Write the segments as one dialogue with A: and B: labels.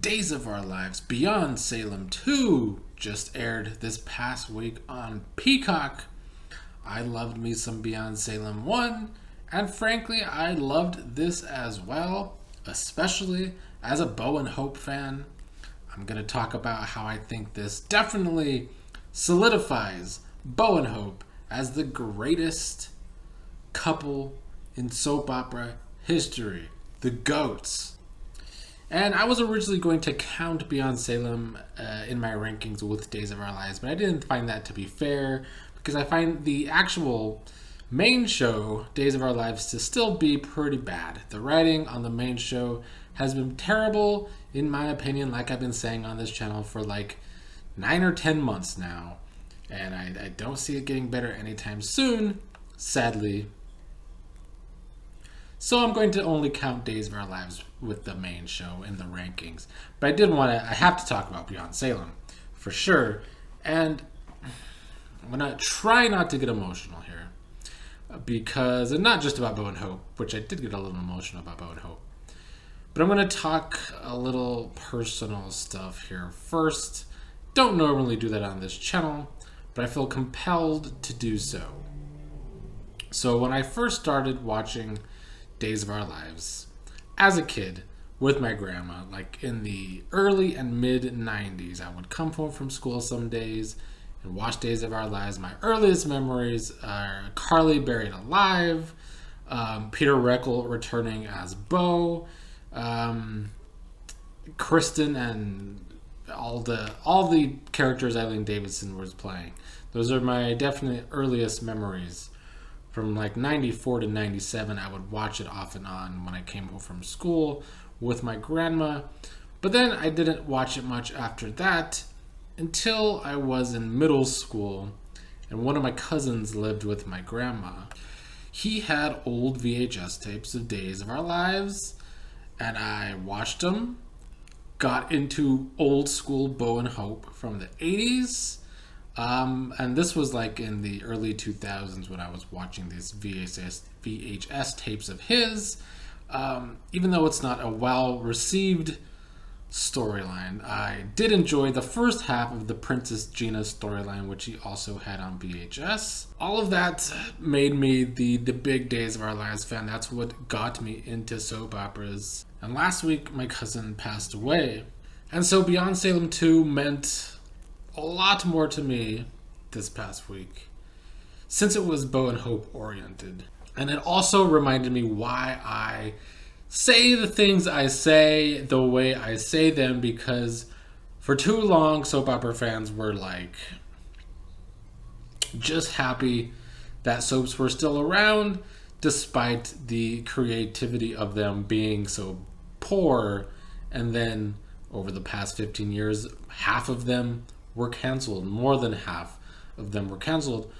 A: Days of Our Lives Beyond Salem 2 just aired this past week on Peacock. I loved me some Beyond Salem 1, and frankly, I loved this as well, especially as a Bo and Hope fan. I'm going to talk about how I think this definitely solidifies Bo and Hope as the greatest couple in soap opera history, the GOATs. And I was originally going to count Beyond Salem in my rankings with Days of Our Lives, but I didn't find that to be fair because I find the actual main show, Days of Our Lives, to still be pretty bad. The writing on the main show has been terrible, in my opinion, like I've been saying on this channel for like 9 or 10 months now. And I don't see it getting better anytime soon, sadly. So I'm going to only count Days of Our Lives with the main show in the rankings. But I have to talk about Beyond Salem, for sure. And I'm going to try not to get emotional here. Because, and not just about Bo and Hope, which I did get a little emotional about Bo and Hope. But I'm going to talk a little personal stuff here first. Don't normally do that on this channel, but I feel compelled to do so. So when I first started watching Days of Our Lives as a kid with my grandma, like in the early and mid 90s, I would come home from school some days and watch Days of Our Lives. My earliest memories are Carly buried alive, Peter Reckle returning as Bo, Kristen, and all the characters Eileen Davidson was playing. Those are my definite earliest memories. From like 94 to 97, I would watch it off and on when I came home from school with my grandma. But then I didn't watch it much after that until I was in middle school and one of my cousins lived with my grandma. He had old VHS tapes of Days of Our Lives and I watched them, got into old school Bo and Hope from the 80s. And this was like in the early 2000s when I was watching these VHS tapes of his. Even though it's not a well-received storyline, I did enjoy the first half of the Princess Gina storyline, which he also had on VHS. All of that made me the big Days of Our Lives fan. That's what got me into soap operas. And last week, my cousin passed away. And so Beyond Salem 2 meant a lot more to me this past week, since it was Bo and Hope oriented. And it also reminded me why I say the things I say the way I say them, because for too long soap opera fans were like just happy that soaps were still around despite the creativity of them being so poor. And then over the past 15 years, half of them were canceled. More than half of them were canceled.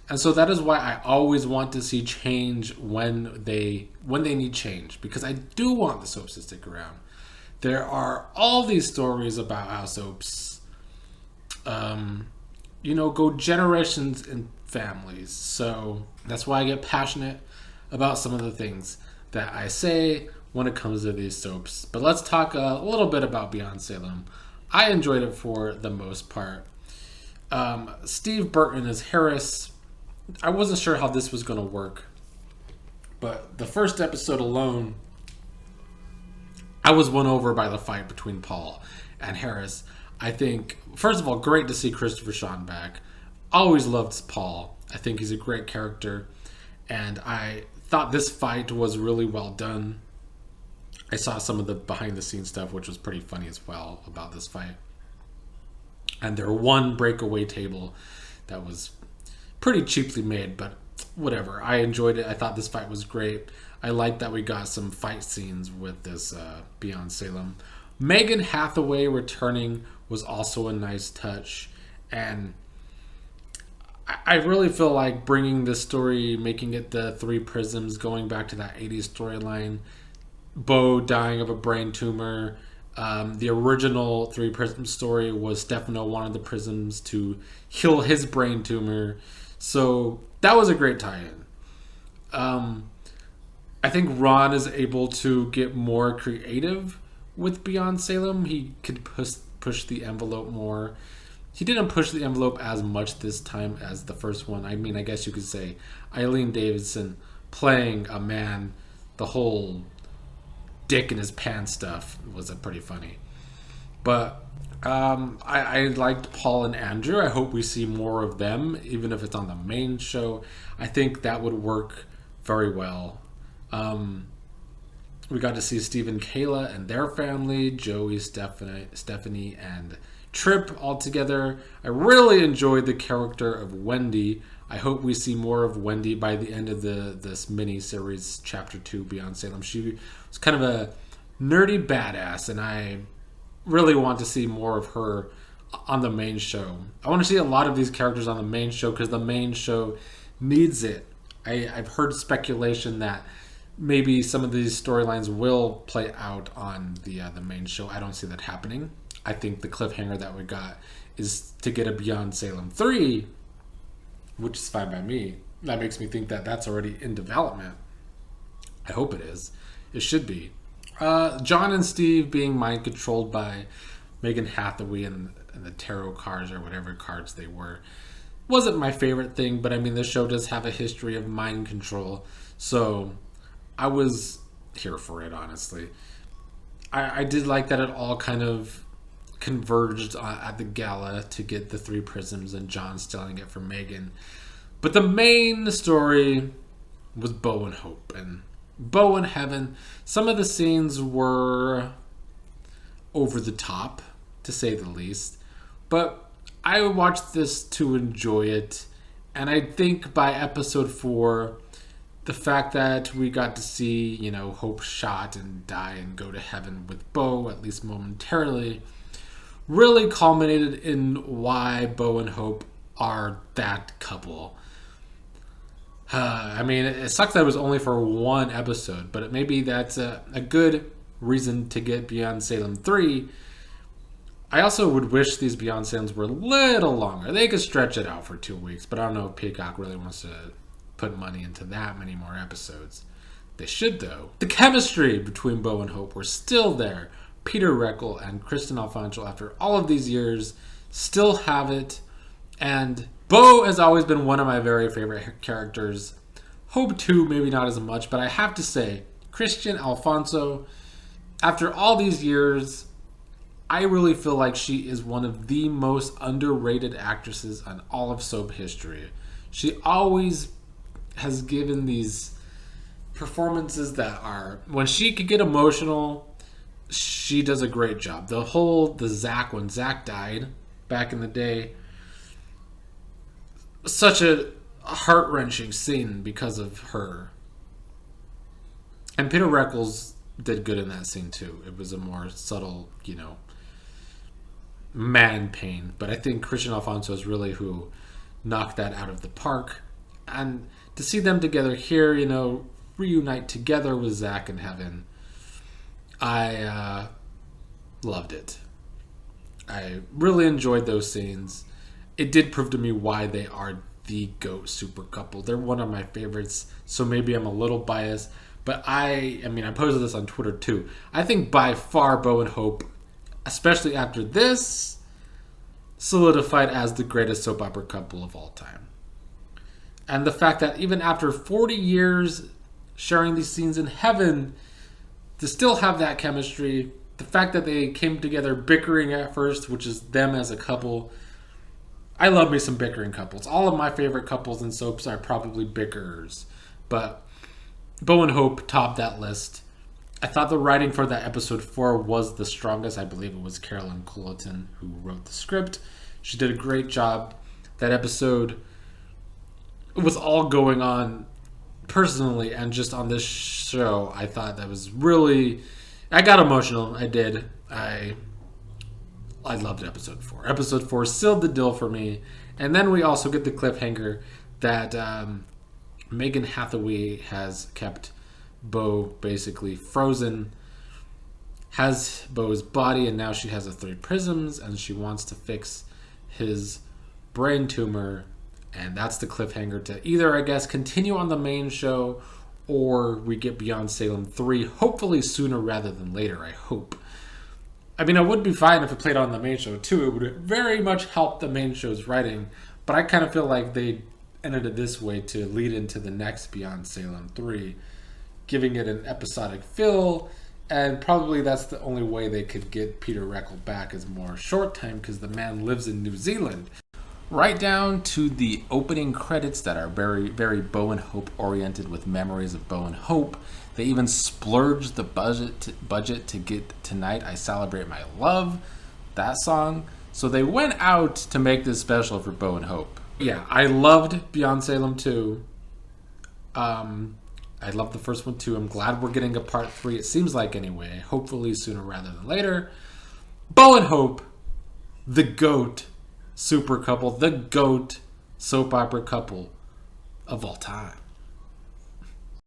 A: And so that is why I always want to see change when they need change, because I do want the soaps to stick around. There are all these stories about how soaps go generations in families. So that's why I get passionate about some of the things that I say when it comes to these soaps. But let's talk a little bit about Beyond Salem. I enjoyed it for the most part. Steve Burton as Harris. I wasn't sure how this was going to work, but the first episode alone, I was won over by the fight between Paul and Harris. I think, first of all, great to see Christopher Sean back. Always loved Paul. I think he's a great character, and I thought this fight was really well done. I saw some of the behind-the-scenes stuff, which was pretty funny as well about this fight. And their one breakaway table that was pretty cheaply made, but whatever. I enjoyed it. I thought this fight was great. I liked that we got some fight scenes with this Beyond Salem. Megan Hathaway returning was also a nice touch. And I really feel like bringing this story, making it the three prisms, going back to that 80s storyline, Bo dying of a brain tumor. The original Three Prisms story was Stefano wanted the prisms to heal his brain tumor. So that was a great tie-in. I think Ron is able to get more creative with Beyond Salem. He could push the envelope more. He didn't push the envelope as much this time as the first one. I mean, I guess you could say Eileen Davidson playing a man, the whole dick in his pants stuff was pretty funny. But I liked Paul and Andrew. I hope we see more of them, even if it's on the main show. I think that would work very well. We got to see Steve and Kayla and their family, Joey, Stephanie, and Trip all together. I really enjoyed the character of Wendy. I hope we see more of Wendy by the end of this mini-series, Chapter 2, Beyond Salem. She was kind of a nerdy badass, and I really want to see more of her on the main show. I want to see a lot of these characters on the main show because the main show needs it. I've heard speculation that maybe some of these storylines will play out on the main show. I don't see that happening. I think the cliffhanger that we got is to get a Beyond Salem 3, which is fine by me. That makes me think that that's already in development. I hope it is. It should be. John and Steve being mind controlled by Megan Hathaway and the tarot cards or whatever cards they were wasn't my favorite thing, but I mean, the show does have a history of mind control, so I was here for it, honestly. I did like that it all kind of converged at the gala to get the 3 prisms and John stealing it from Megan. But the main story was Bo and Hope and Bo in heaven. Some of the scenes were over the top, to say the least. But I watched this to enjoy it. And I think by episode 4, the fact that we got to see, Hope shot and die and go to heaven with Bo, at least momentarily, really culminated in why Bo and Hope are that couple. I mean, it sucks that it was only for 1 episode, but maybe that's a good reason to get Beyond Salem 3. I also would wish these Beyond Salems were a little longer. They could stretch it out for 2 weeks, but I don't know if Peacock really wants to put money into that many more episodes. They should, though. The chemistry between Bo and Hope were still there. Peter Reckel and Kristen Alfonso, after all of these years, still have it. And Bo has always been one of my very favorite characters. Hope too, maybe not as much, but I have to say, Kristen Alfonso, after all these years, I really feel like she is one of the most underrated actresses on all of soap history. She always has given these performances that are, when she could get emotional, she does a great job. When Zach died back in the day, such a heart-wrenching scene because of her. And Peter Reckles did good in that scene too. It was a more subtle, man pain. But I think Kristen Alfonso is really who knocked that out of the park. And to see them together here, reunite together with Zach in heaven, I loved it. I really enjoyed those scenes. It did prove to me why they are the GOAT super couple. They're one of my favorites, so maybe I'm a little biased. But I posted this on Twitter too. I think by far Bo and Hope, especially after this, solidified as the greatest soap opera couple of all time. And the fact that even after 40 years sharing these scenes in heaven, to still have that chemistry, the fact that they came together bickering at first, which is them as a couple. I love me some bickering couples. All of my favorite couples in soaps are probably bickerers. But Bo and Hope topped that list. I thought the writing for that episode 4 was the strongest. I believe it was Carolyn Culleton who wrote the script. She did a great job. That episode was all going on personally, and just on this show, I thought that was really... I got emotional. I did. I loved episode 4. Episode 4 sealed the deal for me. And then we also get the cliffhanger that Megan Hathaway has kept Bo basically frozen, has Bo's body, and now she has the 3 prisms, and she wants to fix his brain tumor. And that's the cliffhanger to either, I guess, continue on the main show, or we get Beyond Salem 3, hopefully sooner rather than later, I hope. I mean, it would be fine if it played on the main show too. It would very much help the main show's writing. But I kind of feel like they ended it this way to lead into the next Beyond Salem 3, giving it an episodic feel. And probably that's the only way they could get Peter Reckle back is more short time because the man lives in New Zealand.
B: Right down to the opening credits that are very, very Bo and Hope oriented with memories of Bo and Hope. They even splurged the budget to get Tonight I Celebrate My Love, that song. So they went out to make this special for Bo and Hope.
A: Yeah, I loved Beyond Salem 2. I love the first one too. I'm glad we're getting a part 3. It seems like anyway. Hopefully sooner rather than later. Bo and Hope, the GOAT super couple, the GOAT soap opera couple of all time.